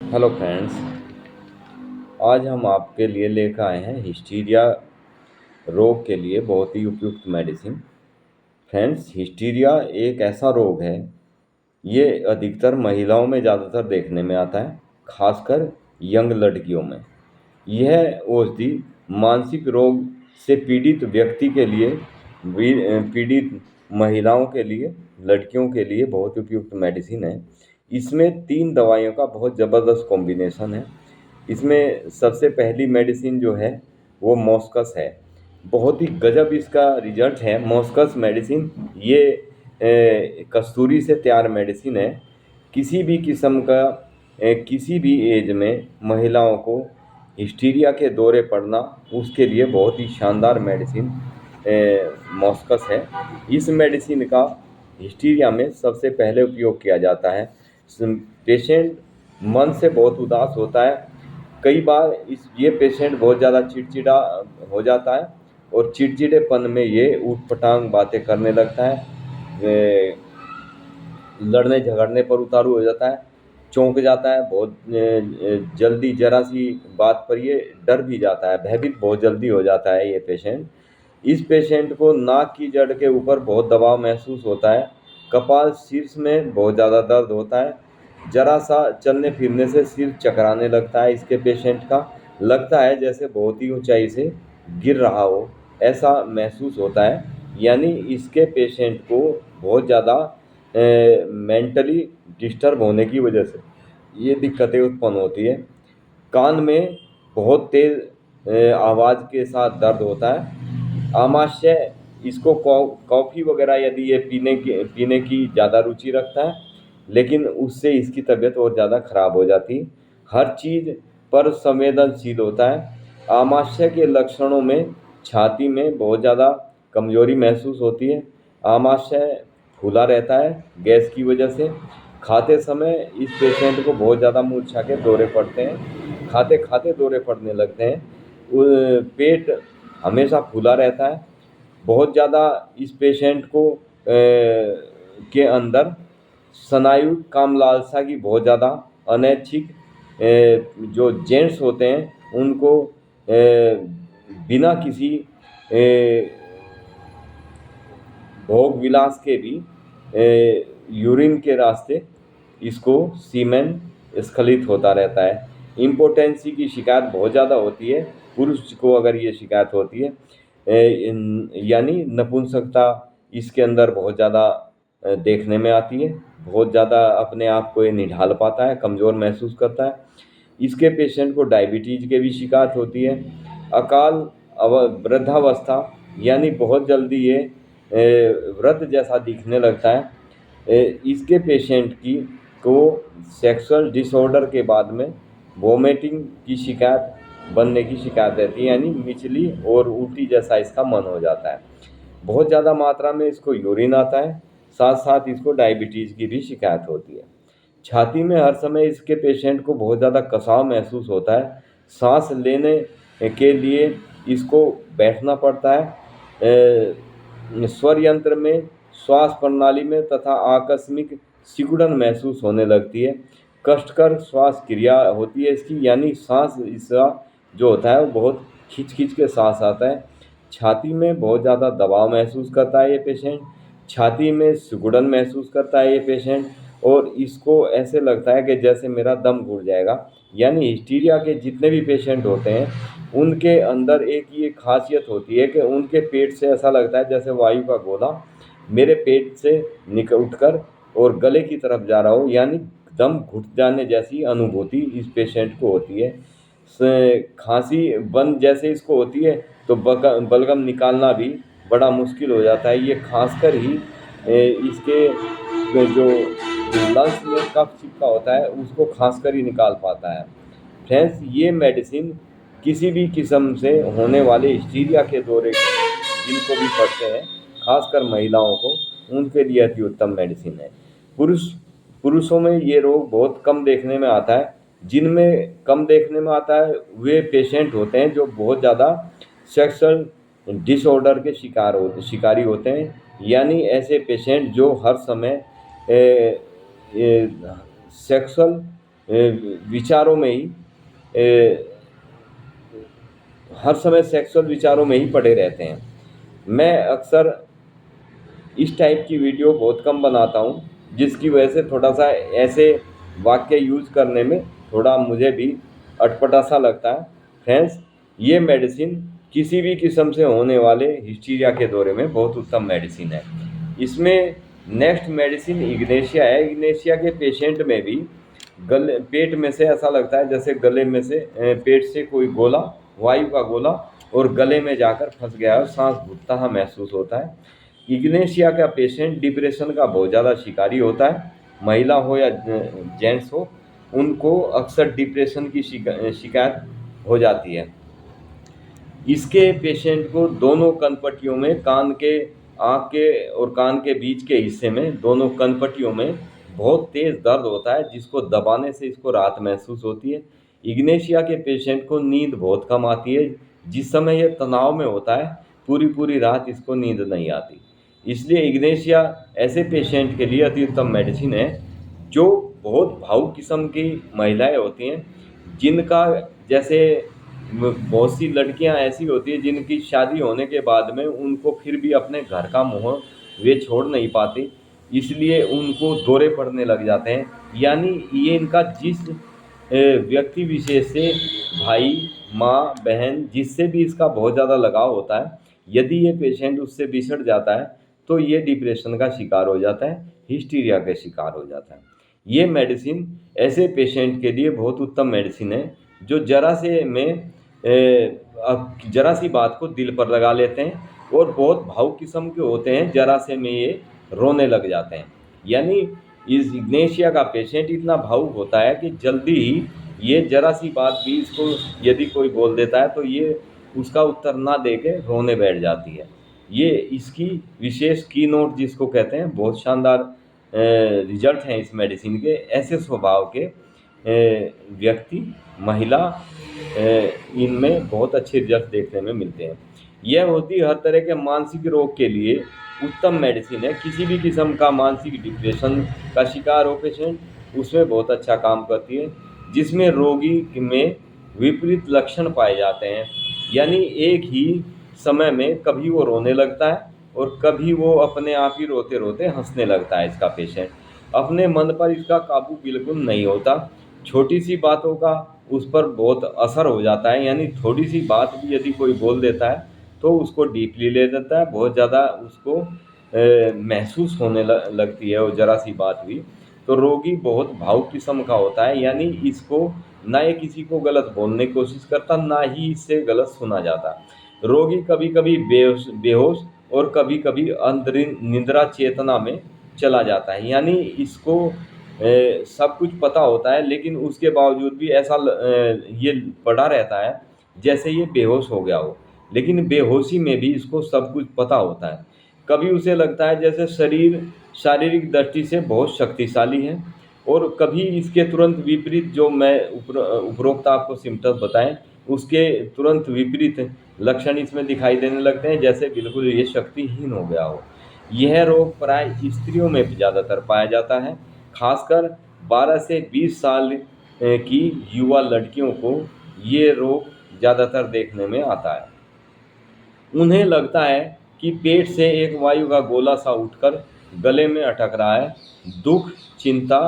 Hello friends. आज हम आपके लिए लेकर आए हैं हिस्टीरिया रोग के लिए बहुत ही उपयुक्त मेडिसिन। फ्रेंड्स, हिस्टीरिया एक ऐसा रोग है, ये अधिकतर महिलाओं में ज़्यादातर देखने में आता है, खासकर यंग लड़कियों में। यह औषधि मानसिक रोग से पीड़ित व्यक्ति के लिए, पीड़ित महिलाओं के लिए, लड़कियों के लिए बहुत उपयुक्त मेडिसिन है। इसमें 3 दवाइयों का बहुत ज़बरदस्त कॉम्बिनेशन है। इसमें सबसे पहली मेडिसिन जो है वो मॉस्कस है। बहुत ही गजब इसका रिजल्ट है। मॉस्कस मेडिसिन ये कस्तूरी से तैयार मेडिसिन है। किसी भी किस्म का किसी भी एज में महिलाओं को हिस्टीरिया के दौरे पड़ना, उसके लिए बहुत ही शानदार मेडिसिन मॉस्कस है। इस मेडिसिन का हिस्टीरिया में सबसे पहले उपयोग किया जाता है। पेशेंट मन से बहुत उदास होता है। कई बार ये पेशेंट बहुत ज़्यादा चिड़चिड़ा हो जाता है और चिड़चिड़ेपन में ये ऊटपटांग बातें करने लगता है। लड़ने झगड़ने पर उतारू हो जाता है, चौंक जाता है बहुत जल्दी, जरा सी बात पर ये डर भी जाता है, भयभीत बहुत जल्दी हो जाता है ये पेशेंट। इस पेशेंट को नाक की जड़ के ऊपर बहुत दबाव महसूस होता है। कपाल शीर्ष में बहुत ज़्यादा दर्द होता है। जरा सा चलने फिरने से सिर चकराने लगता है। इसके पेशेंट का लगता है जैसे बहुत ही ऊंचाई से गिर रहा हो, ऐसा महसूस होता है। यानी इसके पेशेंट को बहुत ज़्यादा मेंटली डिस्टर्ब होने की वजह से ये दिक्कतें उत्पन्न होती है। कान में बहुत तेज आवाज़ के साथ दर्द होता है। आमाशय इसको कॉफ़ी वगैरह यदि ये पीने की ज़्यादा रुचि रखता है, लेकिन उससे इसकी तबीयत और ज़्यादा खराब हो जाती है। हर चीज़ पर संवेदनशील होता है। आमाशय के लक्षणों में छाती में बहुत ज़्यादा कमजोरी महसूस होती है। आमाशय फूला रहता है गैस की वजह से। खाते समय इस पेशेंट को बहुत ज़्यादा मूर्छा के दौरे पड़ते हैं, खाते खाते दौरे पड़ने लगते हैं। पेट हमेशा फूला रहता है। बहुत ज़्यादा इस पेशेंट को के अंदर स्नायु काम लालसा की बहुत ज़्यादा अनैच्छिक जो जेंट्स होते हैं उनको बिना किसी भोग विलास के भी यूरिन के रास्ते इसको सीमेन स्खलित होता रहता है। इम्पोटेंसी की शिकायत बहुत ज़्यादा होती है पुरुष को, अगर ये शिकायत होती है। यानी नपुंसकता इसके अंदर बहुत ज़्यादा देखने में आती है। बहुत ज़्यादा अपने आप को ये निढाल पाता है, कमज़ोर महसूस करता है। इसके पेशेंट को डायबिटीज के भी शिकायत होती है। अकाल वृद्धावस्था, यानी बहुत जल्दी ये वृद्ध जैसा दिखने लगता है। इसके पेशेंट की को सेक्सुअल डिसऑर्डर के बाद में वोमिटिंग की शिकायत, बनने की शिकायत रहती है, यानी मिचली और उल्टी जैसा इसका मन हो जाता है। बहुत ज़्यादा मात्रा में इसको यूरिन आता है। साथ साथ इसको डायबिटीज़ की भी शिकायत होती है। छाती में हर समय इसके पेशेंट को बहुत ज़्यादा कसाव महसूस होता है। सांस लेने के लिए इसको बैठना पड़ता है। स्वर यंत्र में, श्वास प्रणाली में तथा आकस्मिक सिकुड़न महसूस होने लगती है। कष्टकर श्वास क्रिया होती है इसकी, यानी सांस इसका जो होता है वो बहुत खींच खींच के सांस आता है। छाती में बहुत ज़्यादा दबाव महसूस करता है ये पेशेंट। छाती में सिकुड़न महसूस करता है ये पेशेंट, और इसको ऐसे लगता है कि जैसे मेरा दम घुट जाएगा। यानी हिस्टीरिया के जितने भी पेशेंट होते हैं उनके अंदर एक ये खासियत होती है कि उनके पेट से ऐसा लगता है जैसे वायु का गोला मेरे पेट से निकल उठकर और गले की तरफ जा रहा हो, यानी दम घुट जाने जैसी अनुभूति इस पेशेंट को होती है। खांसी बंद जैसे इसको होती है तो बलगम निकालना भी बड़ा मुश्किल हो जाता है। ये खासकर ही इसके जो लंग्स में कफ चिपका होता है उसको खासकर ही निकाल पाता है। फ्रेंड्स, ये मेडिसिन किसी भी किस्म से होने वाले हिस्टीरिया के दौरे जिनको भी पड़ते हैं, खासकर महिलाओं को, उनके लिए अति उत्तम मेडिसिन है। पुरुष पुरुषों में ये रोग बहुत कम देखने में आता है। जिनमें कम देखने में आता है वे पेशेंट होते हैं जो बहुत ज़्यादा सेक्सुअल डिसऑर्डर के शिकारी होते हैं। यानी ऐसे पेशेंट जो हर समय सेक्सुअल विचारों में ही हर समय सेक्सुअल विचारों में ही पड़े रहते हैं। मैं अक्सर इस टाइप की वीडियो बहुत कम बनाता हूँ, जिसकी वजह से थोड़ा सा ऐसे वाक्य यूज़ करने में थोड़ा मुझे भी अटपटा सा लगता है। फ्रेंड्स, ये मेडिसिन किसी भी किस्म से होने वाले हिस्टीरिया के दौरे में बहुत उत्तम मेडिसिन है। इसमें नेक्स्ट मेडिसिन इग्नेशिया है। इग्नेशिया के पेशेंट में भी गले पेट में से ऐसा लगता है जैसे गले में से पेट से कोई गोला, वायु का गोला और गले में जाकर फंस गया है, सांस घुटता हुआ महसूस होता है। इग्नेशिया का पेशेंट डिप्रेशन का बहुत ज़्यादा शिकारी होता है। महिला हो या जेंट्स हो, उनको अक्सर डिप्रेशन की शिकायत हो जाती है। इसके पेशेंट को दोनों कनपट्टियों में, कान के, आँख के और कान के बीच के हिस्से में, दोनों कनपट्टियों में बहुत तेज़ दर्द होता है, जिसको दबाने से इसको राहत महसूस होती है। इग्नेशिया के पेशेंट को नींद बहुत कम आती है। जिस समय यह तनाव में होता है, पूरी पूरी रात इसको नींद नहीं आती। इसलिए इग्नेशिया ऐसे पेशेंट के लिए अति उत्तम मेडिसिन है। जो बहुत भावुक किस्म की महिलाएं होती हैं, जिनका जैसे बहुत सी लड़कियां ऐसी होती हैं जिनकी शादी होने के बाद में उनको फिर भी अपने घर का मोह वे छोड़ नहीं पाती, इसलिए उनको दौरे पड़ने लग जाते हैं। यानी ये इनका जिस व्यक्ति विशेष से, भाई, माँ, बहन, जिससे भी इसका बहुत ज़्यादा लगाव होता है, यदि ये पेशेंट उससे बिछड़ जाता है तो ये डिप्रेशन का शिकार हो जाता है, हिस्टीरिया का शिकार हो जाता है। ये मेडिसिन ऐसे पेशेंट के लिए बहुत उत्तम मेडिसिन है, जो जरा सी बात को दिल पर लगा लेते हैं और बहुत भावुक किस्म के होते हैं, जरा से में ये रोने लग जाते हैं। यानी इस इग्नेशिया का पेशेंट इतना भावुक होता है कि जल्दी ही ये जरा सी बात भी इसको यदि कोई बोल देता है तो ये उसका उत्तर ना दे के रोने बैठ जाती है। ये इसकी विशेष की नोट जिसको कहते हैं, बहुत शानदार रिजल्ट हैं इस मेडिसिन के। ऐसे स्वभाव के व्यक्ति, महिला, इनमें बहुत अच्छे रिजल्ट देखने में मिलते हैं। यह होती हर तरह के मानसिक रोग के लिए उत्तम मेडिसिन है। किसी भी किस्म का मानसिक डिप्रेशन का शिकार हो पेशेंट, उसमें बहुत अच्छा काम करती है। जिसमें रोगी में विपरीत लक्षण पाए जाते हैं, यानी एक ही समय में कभी वो रोने लगता है और कभी वो अपने आप ही रोते रोते हंसने लगता है। इसका पेशेंट अपने मन पर इसका काबू बिल्कुल नहीं होता। छोटी सी बातों का उस पर बहुत असर हो जाता है, यानी थोड़ी सी बात भी यदि कोई बोल देता है तो उसको डीपली ले लेता है, बहुत ज़्यादा उसको महसूस होने लगती है वो जरा सी बात भी। तो रोगी बहुत भावुक किस्म का होता है, यानी इसको ना ये किसी को गलत बोलने की कोशिश करता, ना ही इससे गलत सुना जाता। रोगी कभी कभी बेहोश और कभी कभी अंतरिम निद्रा चेतना में चला जाता है। यानी इसको सब कुछ पता होता है, लेकिन उसके बावजूद भी ऐसा ये पड़ा रहता है जैसे ये बेहोश हो गया हो, लेकिन बेहोशी में भी इसको सब कुछ पता होता है। कभी उसे लगता है जैसे शरीर शारीरिक दृष्टि से बहुत शक्तिशाली है, और कभी इसके तुरंत विपरीत, जो मैं उपरोक्त आपको सिम्टम्स बताएं, उसके तुरंत विपरीत लक्षण इसमें दिखाई देने लगते हैं, जैसे बिल्कुल ये शक्तिहीन हो गया हो। यह रोग प्राय स्त्रियों में भी ज़्यादातर पाया जाता है, खासकर 12 से 20 साल की युवा लड़कियों को ये रोग ज़्यादातर देखने में आता है। उन्हें लगता है कि पेट से एक वायु का गोला सा उठकर गले में अटक रहा है। दुख, चिंता,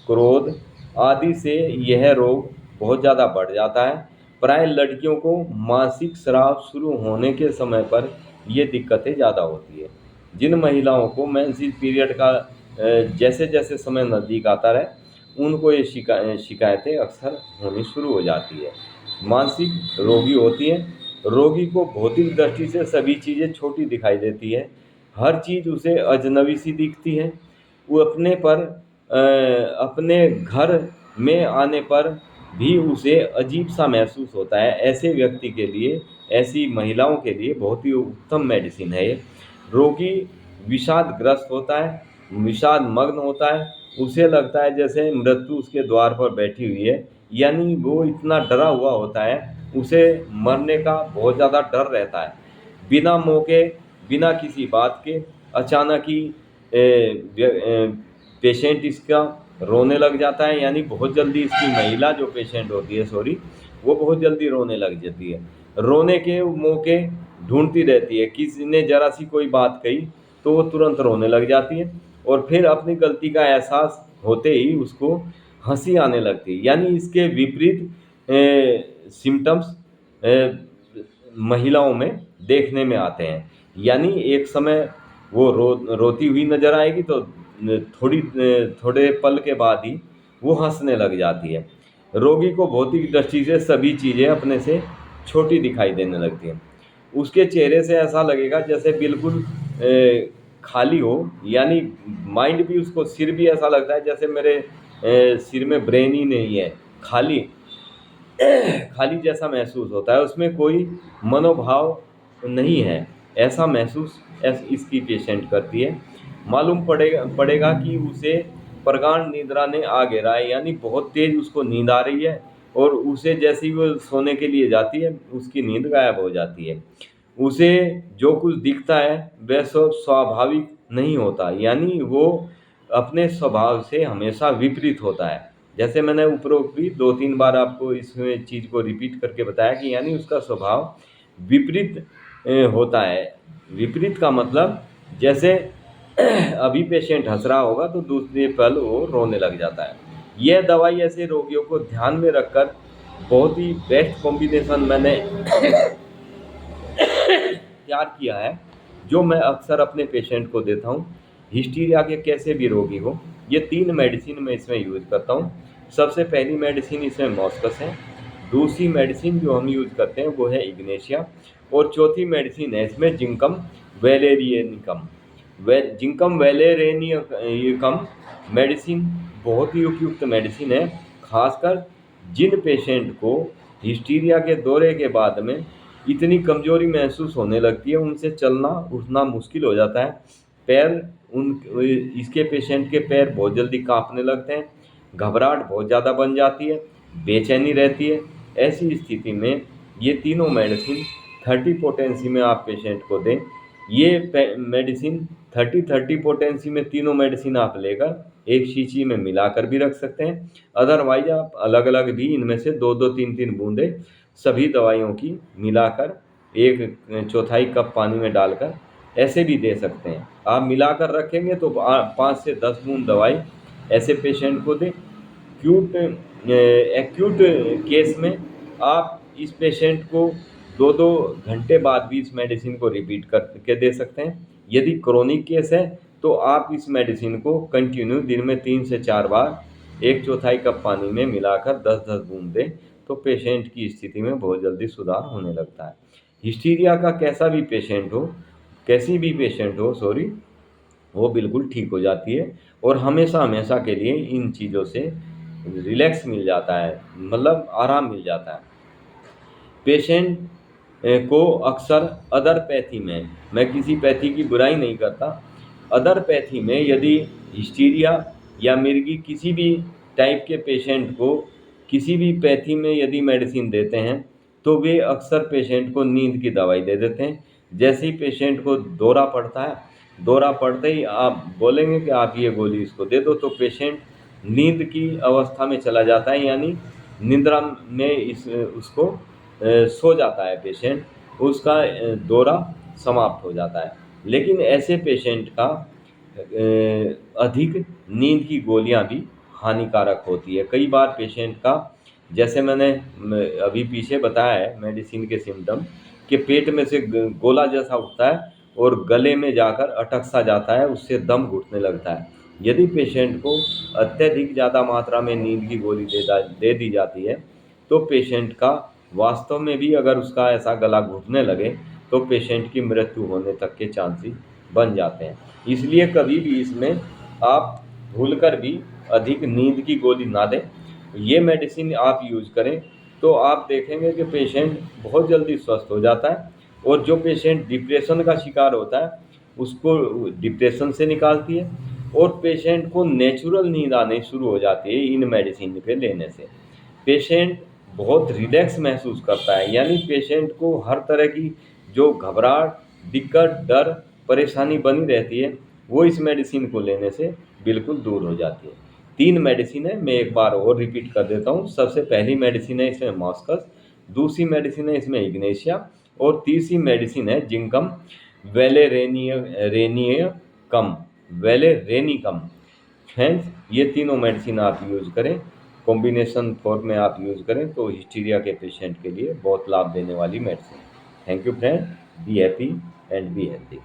क्रोध आदि से यह रोग बहुत ज़्यादा बढ़ जाता है। प्राय लड़कियों को मासिक स्राव शुरू होने के समय पर ये दिक्कतें ज़्यादा होती है। जिन महिलाओं को मेंसेस पीरियड का जैसे जैसे समय नज़दीक आता रहे, उनको ये शिकायतें अक्सर होनी शुरू हो जाती है। मानसिक रोगी होती हैं। रोगी को भौतिक दृष्टि से सभी चीज़ें छोटी दिखाई देती है, हर चीज़ उसे अजनबी सी दिखती है। वो अपने घर में आने पर भी उसे अजीब सा महसूस होता है। ऐसे व्यक्ति के लिए, ऐसी महिलाओं के लिए बहुत ही उत्तम मेडिसिन है ये। रोगी विषादग्रस्त होता है, विषाद मग्न होता है, उसे लगता है जैसे मृत्यु उसके द्वार पर बैठी हुई है, यानी वो इतना डरा हुआ होता है, उसे मरने का बहुत ज़्यादा डर रहता है। बिना मौके, बिना किसी बात के अचानक ही पेशेंट इसका रोने लग जाता है, यानी बहुत जल्दी इसकी महिला जो पेशेंट होती है, सॉरी, वो बहुत जल्दी रोने लग जाती है। रोने के मौके ढूंढती रहती है, किसी ने जरा सी कोई बात कही तो वो तुरंत रोने लग जाती है, और फिर अपनी गलती का एहसास होते ही उसको हंसी आने लगती है। यानी इसके विपरीत सिम्टम्स महिलाओं में देखने में आते हैं। यानी एक समय वो रोती हुई नजर आएगी, तो थोड़े पल के बाद ही वो हंसने लग जाती है। रोगी को भौतिक दृष्टि से सभी चीज़ें अपने से छोटी दिखाई देने लगती हैं। उसके चेहरे से ऐसा लगेगा जैसे बिल्कुल खाली हो, यानी माइंड भी उसको, सिर भी ऐसा लगता है जैसे मेरे सिर में ब्रेन ही नहीं है, खाली खाली जैसा महसूस होता है, उसमें कोई मनोभाव नहीं है, ऐसा महसूस इसकी पेशेंट करती है। मालूम पड़ेगा कि उसे प्रगाढ़ निद्रा ने आ घेरा है, यानी बहुत तेज उसको नींद आ रही है, और उसे जैसे ही वो सोने के लिए जाती है उसकी नींद गायब हो जाती है। उसे जो कुछ दिखता है वह सब स्वाभाविक नहीं होता, यानी वो अपने स्वभाव से हमेशा विपरीत होता है। जैसे मैंने उपरोक्त भी 2-3 बार आपको इसमें चीज़ को रिपीट करके बताया कि यानी उसका स्वभाव विपरीत होता है। विपरीत का मतलब जैसे अभी पेशेंट हंस रहा होगा तो दूसरे पल वो रोने लग जाता है। यह दवाई ऐसे रोगियों को ध्यान में रखकर बहुत ही बेस्ट कॉम्बिनेशन मैंने तैयार किया है, जो मैं अक्सर अपने पेशेंट को देता हूँ। हिस्टीरिया के कैसे भी रोगी हो, ये 3 मेडिसिन मैं इसमें यूज़ करता हूँ। सबसे पहली मेडिसिन इसमें मॉस्कस है, दूसरी मेडिसिन जो हम यूज़ करते हैं वो है इग्नेशिया, और चौथी मेडिसिन है इसमें जिंकम वेलेरियनिकम। जिंकम वेलेरियनिकम मेडिसिन बहुत ही उपयुक्त मेडिसिन है, खासकर जिन पेशेंट को हिस्टीरिया के दौरे के बाद में इतनी कमजोरी महसूस होने लगती है, उनसे चलना उठना मुश्किल हो जाता है। पैर उन इसके पेशेंट के पैर बहुत जल्दी कांपने लगते हैं, घबराहट बहुत ज़्यादा बन जाती है, बेचैनी रहती है। ऐसी स्थिति में ये तीनों मेडिसिन 30 पोटेंसी में आप पेशेंट को दें। ये मेडिसिन 30-30 पोटेंसी में तीनों मेडिसिन आप लेकर एक शीशी में मिलाकर भी रख सकते हैं। अदरवाइज आप अलग अलग भी इनमें से 2-2 3-3 बूंदें सभी दवाइयों की मिलाकर 1/4 कप पानी में डालकर ऐसे भी दे सकते हैं। आप मिलाकर रखेंगे तो 5 से 10 बूंद दवाई ऐसे पेशेंट को दें। एक्यूट केस में आप इस पेशेंट को 2-2 घंटे बाद भी इस मेडिसिन को रिपीट करके दे सकते हैं। यदि क्रोनिक केस है तो आप इस मेडिसिन को कंटिन्यू दिन में 3 से 4 बार 1/4 कप पानी में मिलाकर 10-10 बूंद दें, तो पेशेंट की स्थिति में बहुत जल्दी सुधार होने लगता है। हिस्टीरिया का कैसी भी पेशेंट हो सॉरी, वो बिल्कुल ठीक हो जाती है, और हमेशा हमेशा के लिए इन चीज़ों से रिलैक्स मिल जाता है, मतलब आराम मिल जाता है। पेशेंट को अक्सर अदर पैथी में, मैं किसी पैथी की बुराई नहीं करता, अदर पैथी में यदि हिस्टीरिया या मिर्गी किसी भी टाइप के पेशेंट को किसी भी पैथी में यदि मेडिसिन देते हैं तो वे अक्सर पेशेंट को नींद की दवाई दे देते हैं। जैसे ही पेशेंट को दौरा पड़ता है, दौरा पड़ते ही आप बोलेंगे कि आप ये गोली इसको दे दो, तो पेशेंट नींद की अवस्था में चला जाता है, यानी निद्रा में उसको सो जाता है पेशेंट, उसका दौरा समाप्त हो जाता है। लेकिन ऐसे पेशेंट का अधिक नींद की गोलियां भी हानिकारक होती है। कई बार पेशेंट का, जैसे मैंने अभी पीछे बताया है मेडिसिन के सिम्टम, कि पेट में से गोला जैसा उठता है और गले में जाकर अटक सा जाता है, उससे दम घुटने लगता है। यदि पेशेंट को अत्यधिक ज़्यादा मात्रा में नींद की गोली दे दी जाती है तो पेशेंट का वास्तव में भी, अगर उसका ऐसा गला घुटने लगे तो पेशेंट की मृत्यु होने तक के चांसेस बन जाते हैं। इसलिए कभी भी इसमें आप भूलकर भी अधिक नींद की गोली ना दें। ये मेडिसिन आप यूज़ करें तो आप देखेंगे कि पेशेंट बहुत जल्दी स्वस्थ हो जाता है, और जो पेशेंट डिप्रेशन का शिकार होता है उसको डिप्रेशन से निकालती है, और पेशेंट को नेचुरल नींद आने शुरू हो जाती है इन मेडिसिन के लेने से। पेशेंट बहुत रिलैक्स महसूस करता है, यानी पेशेंट को हर तरह की जो घबराहट, दिक्कत, डर, परेशानी बनी रहती है वो इस मेडिसिन को लेने से बिल्कुल दूर हो जाती है। 3 मेडिसिन है, मैं एक बार और रिपीट कर देता हूँ। सबसे पहली मेडिसिन है इसमें मॉस्कस, दूसरी मेडिसिन है इसमें इग्नेशिया और तीसरी मेडिसिन है जिंकम वेलेरेनिकम। फ्रेंड्स, ये तीनों मेडिसिन आप यूज़ करें, कॉम्बिनेशन फॉर्म में आप यूज़ करें तो हिस्टीरिया के पेशेंट के लिए बहुत लाभ देने वाली मेडिसिन है। Thank you friend, be happy and be healthy.